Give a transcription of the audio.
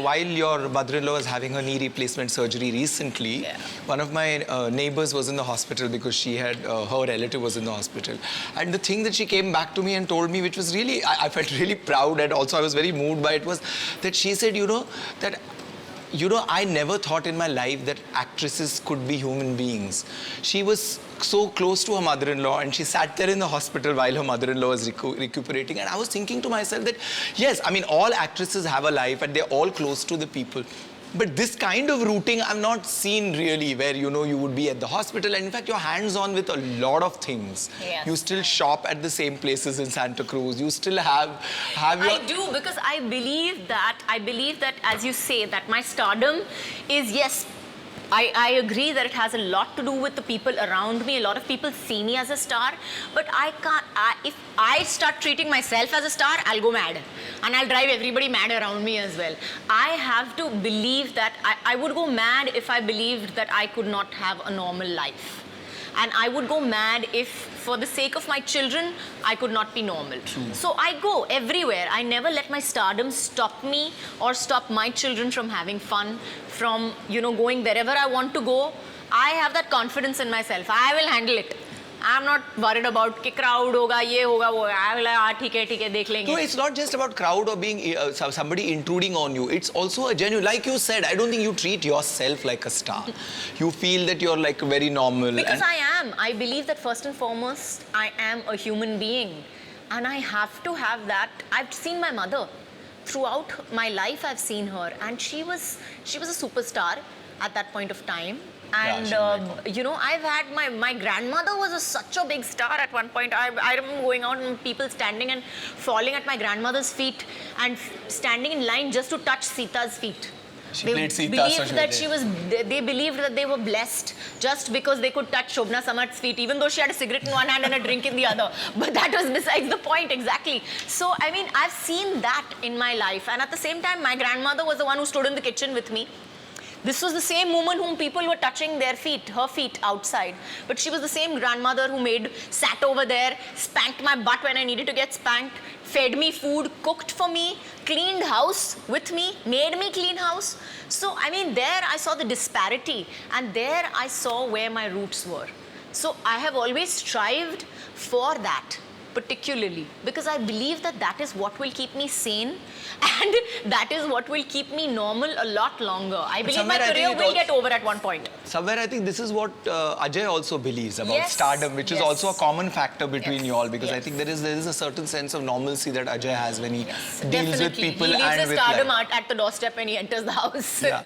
while your mother-in-law was having her knee replacement surgery recently, one of my neighbors was in the hospital because she had, her relative was in the hospital. And the thing that she came back to me and told me, which was really, I felt really proud, and also I was very moved by it, was that she said, I never thought in my life that actresses could be human beings. She was so close to her mother-in-law, and she sat there in the hospital while her mother-in-law was recuperating. And I was thinking to myself that, yes, I mean, all actresses have a life and they're all close to the people. But this kind of rooting I've not seen really, where, you would be at the hospital, and in fact, you're hands-on with a lot of things. Yes. You still shop at the same places in Santa Cruz. You still have your... I do, because I believe that, as you say, that my stardom is, yes, I agree that it has a lot to do with the people around me. A lot of people see me as a star, but I can't, if I start treating myself as a star, I'll go mad. And I'll drive everybody mad around me as well. I have to believe that, I would go mad if I believed that I could not have a normal life. And I would go mad if, for the sake of my children, I could not be normal. True. So I go everywhere. I never let my stardom stop me or stop my children from having fun, from, going wherever I want to go. I have that confidence in myself. I will handle it. I'm not worried about कि crowd होगा, ये होगा, वो होगा. I will like, ठीक है, देख लेंगे. No, it's not just about crowd or being somebody intruding on you. It's also a genuine, like you said, I don't think you treat yourself like a star. You feel that you're like very normal. Because I am. I believe that first and foremost, I am a human being. And I have to have that. I've seen my mother. Throughout my life, I've seen her. And she was a superstar at that point of time. And, I've had my grandmother was such a big star at one point. I remember going out and people standing and falling at my grandmother's feet and standing in line just to touch Sita's feet. They believed that they were blessed just because they could touch Shobna Samarth's feet, even though she had a cigarette in one hand and a drink in the other. But that was besides the point, exactly. So, I mean, I've seen that in my life. And at the same time, my grandmother was the one who stood in the kitchen with me. This was the same woman whom people were touching their feet, her feet outside. But she was the same grandmother who sat over there, spanked my butt when I needed to get spanked, fed me food, cooked for me, cleaned house with me, made me clean house. So, I mean, there I saw the disparity, and there I saw where my roots were. So, I have always strived for that, particularly, because I believe that that is what will keep me sane, and that is what will keep me normal a lot longer. I believe my career will get over at one point. Somewhere I think this is what Ajay also believes about stardom, which is also a common factor between you all, because I think there is a certain sense of normalcy that Ajay has when he deals with people he leaves and his with stardom life. at the doorstep when he enters the house. Yeah.